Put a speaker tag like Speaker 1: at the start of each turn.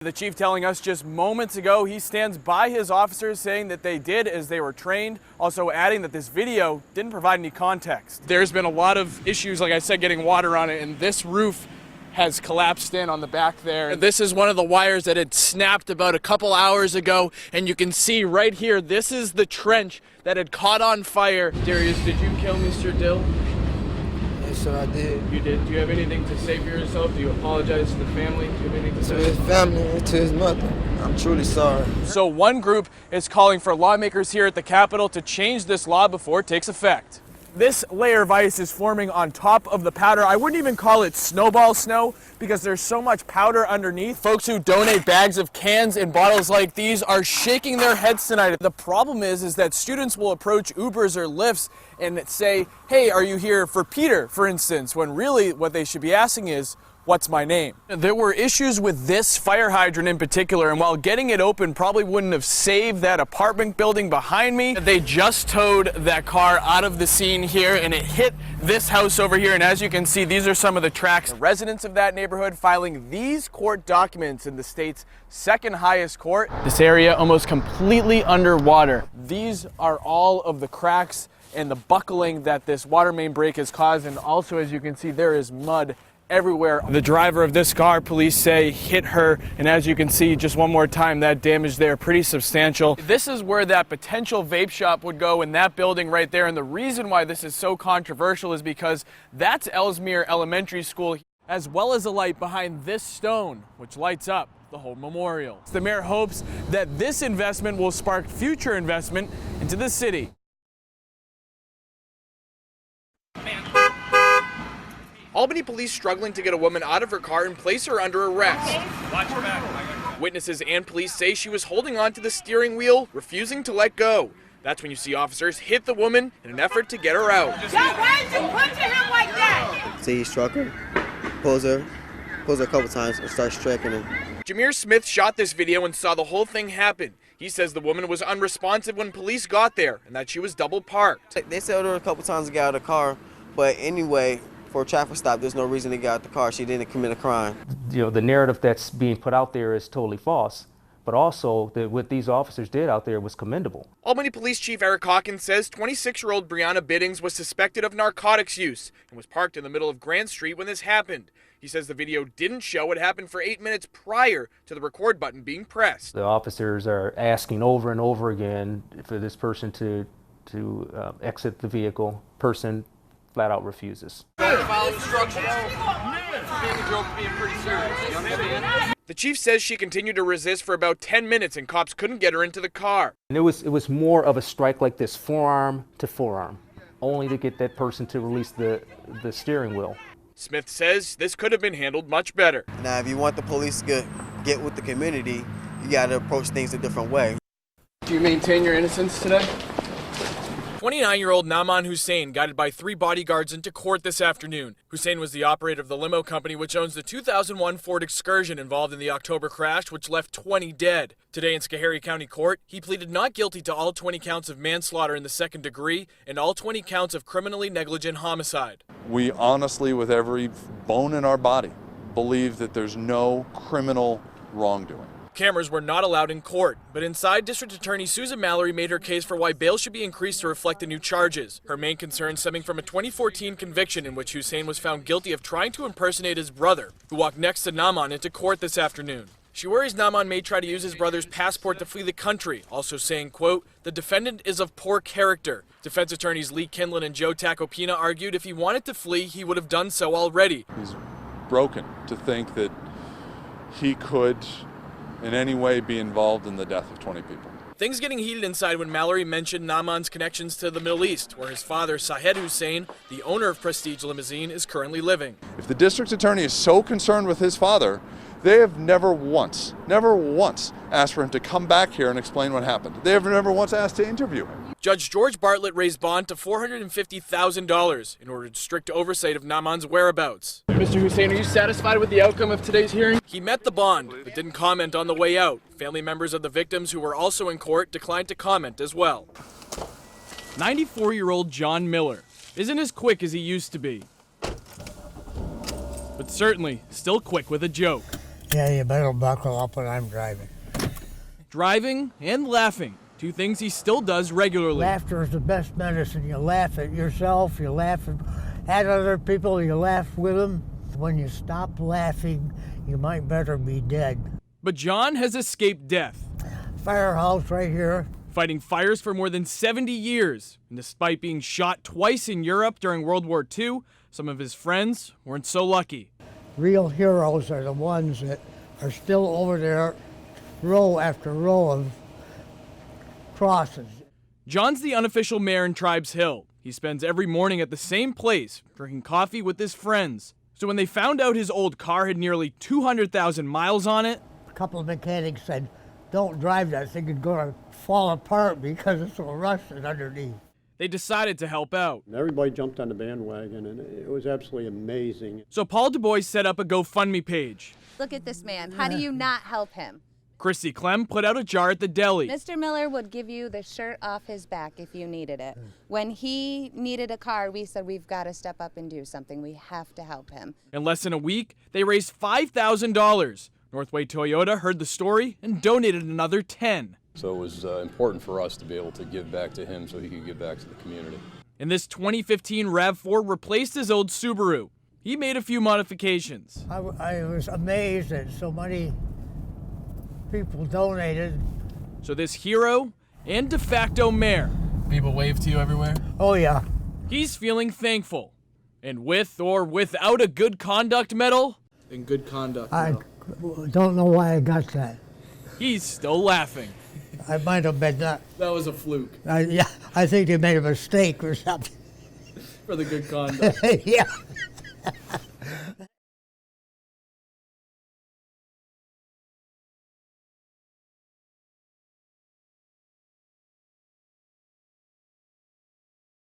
Speaker 1: The chief telling us just moments ago he stands by his officers, saying that they did as they were trained, also adding that this video didn't provide any context. There's been a lot of issues, like I said, getting water on it, and this roof has collapsed in on the back there. This is one of the wires that had snapped about a couple hours ago, and you can see right here, this is the trench that had caught on fire. Darius, did you kill Mr. Dill?
Speaker 2: Yes, sir, I did.
Speaker 1: You did? Do you have anything to say for yourself? Do you apologize to the family? Do you have anything to say?
Speaker 2: To his family and to his mother, I'm truly sorry.
Speaker 1: So one group is calling for lawmakers here at the Capitol to change this law before it takes effect. This layer of ice is forming on top of the powder. I wouldn't even call it snowball snow because there's so much powder underneath. Folks who donate bags of cans and bottles like these are shaking their heads tonight. The problem is that students will approach Ubers or Lyfts and say, hey, are you here for Peter, for instance, when really what they should be asking is, what's my name? There were issues with this fire hydrant in particular, and while getting it open probably wouldn't have saved that apartment building behind me, they just towed that car out of the scene here and it hit this house over here, and as you can see, these are some of the tracks. Residents of that neighborhood filing these court documents in the state's second highest court. This area almost completely underwater. These are all of the cracks and the buckling that this water main break has caused, and also, as you can see, there is mud everywhere. The driver of this car, police say, hit her, and as you can see, just one more time, that damage there, pretty substantial. This is where that potential vape shop would go, in that building right there, and the reason why this is so controversial is because that's Ellesmere Elementary School, as well as a light behind this stone, which lights up the whole memorial. The mayor hopes that this investment will spark future investment into the city. Albany police struggling to get a woman out of her car and place her under arrest. Watch your back. Witnesses and police say she was holding on to the steering wheel, refusing to let go. That's when you see officers hit the woman in an effort to get her out.
Speaker 3: Why did you punch him like that?
Speaker 2: See, he struck her, pulls her a couple times and starts striking her.
Speaker 1: Jameer Smith shot this video and saw the whole thing happen. He says the woman was unresponsive when police got there and that she was double parked.
Speaker 2: They said her a couple times to get out of the car, but anyway, for a traffic stop, there's no reason to get out of the car. She didn't commit a crime.
Speaker 4: You know, the narrative that's being put out there is totally false, but also that what these officers did out there was commendable.
Speaker 1: Albany Police Chief Eric Hawkins says 26-year-old Brianna Biddings was suspected of narcotics use and was parked in the middle of Grand Street when this happened. He says the video didn't show what happened for 8 minutes prior to the record button being pressed.
Speaker 4: The officers are asking over and over again for this person to exit the vehicle. Person flat out refuses.
Speaker 1: The chief says she continued to resist for about 10 minutes and cops couldn't get her into the car.
Speaker 4: And it was more of a strike like this, forearm to forearm, only to get that person to release the steering wheel.
Speaker 1: Smith says this could have been handled much better.
Speaker 2: Now, if you want the police to get with the community, you got to approach things a different way.
Speaker 1: Do you maintain your innocence today? 29-year-old Naaman Hussein guided by 3 bodyguards into court this afternoon. Hussein was the operator of the limo company which owns the 2001 Ford Excursion involved in the October crash, which left 20 dead. Today in Schoharie County Court, he pleaded not guilty to all 20 counts of manslaughter in the second degree and all 20 counts of criminally negligent homicide.
Speaker 5: We honestly, with every bone in our body, believe that there's no criminal wrongdoing.
Speaker 1: Cameras were not allowed in court, but inside, District Attorney Susan Mallory made her case for why bail should be increased to reflect the new charges. Her main concern stemming from a 2014 conviction in which Hussein was found guilty of trying to impersonate his brother, who walked next to Naaman into court this afternoon. She worries Naaman may try to use his brother's passport to flee the country, also saying, quote, the defendant is of poor character. Defense attorneys Lee Kinlan and Joe Tacopina argued if he wanted to flee, he would have done so already.
Speaker 5: He's broken to think that he could in any way be involved in the death of 20 people.
Speaker 1: Things getting heated inside when Mallory mentioned Naaman's connections to the Middle East, where his father, Sahed Hussein, the owner of Prestige Limousine, is currently living.
Speaker 5: If the district attorney is so concerned with his father, they have never once asked for him to come back here and explain what happened. They have never once asked to interview him.
Speaker 1: Judge George Bartlett raised bond to $450,000 in order to strict oversight of Naaman's whereabouts. Mr. Hussein, are you satisfied with the outcome of today's hearing? He met the bond, but didn't comment on the way out. Family members of the victims who were also in court declined to comment as well. 94-year-old John Miller isn't as quick as he used to be, but certainly still quick with a joke.
Speaker 6: Yeah, you better buckle up when I'm driving.
Speaker 1: Driving and laughing, two things he still does regularly.
Speaker 6: Laughter is the best medicine. You laugh at yourself, you laugh at other people, you laugh with them. When you stop laughing, you might better be dead.
Speaker 1: But John has escaped death,
Speaker 6: Firehouse right here.
Speaker 1: fighting fires for more than 70 years. And despite being shot twice in Europe during World War II, some of his friends weren't so lucky.
Speaker 6: Real heroes are the ones that are still over there, row after row of crosses.
Speaker 1: John's the unofficial mayor in Tribes Hill. He spends every morning at the same place, drinking coffee with his friends. So when they found out his old car had nearly 200,000 miles on it,
Speaker 6: A couple of mechanics said, don't drive that thing, it's going to fall apart because it's so rusted underneath.
Speaker 1: they decided to help out.
Speaker 7: And everybody jumped on the bandwagon, and it was absolutely amazing.
Speaker 1: So Paul Du Bois set up a GoFundMe page.
Speaker 8: Look at this man. How do you not help him?
Speaker 1: Chrissy Clem put out a jar at the deli.
Speaker 8: Mr. Miller would give you the shirt off his back if you needed it. When he needed a car, we said we've got to step up and do something. We have to help him.
Speaker 1: In less than a week, they raised $5,000. Northway Toyota heard the story and donated another 10.
Speaker 9: So it was important for us to be able to give back to him so he could give back to the community.
Speaker 1: And this 2015 RAV4 replaced his old Subaru. He made a few modifications.
Speaker 6: I was amazed that so many people donated.
Speaker 1: So this hero and de facto mayor, people wave to you everywhere,
Speaker 6: Oh yeah,
Speaker 1: he's feeling thankful. And with or without a good conduct medal, in good conduct
Speaker 6: I
Speaker 1: medal,
Speaker 6: don't know why I got that.
Speaker 1: he's still laughing.
Speaker 6: I might have been that.
Speaker 1: That was a fluke
Speaker 6: Yeah, I think they made a mistake or something.
Speaker 1: for the good conduct.
Speaker 6: Yeah.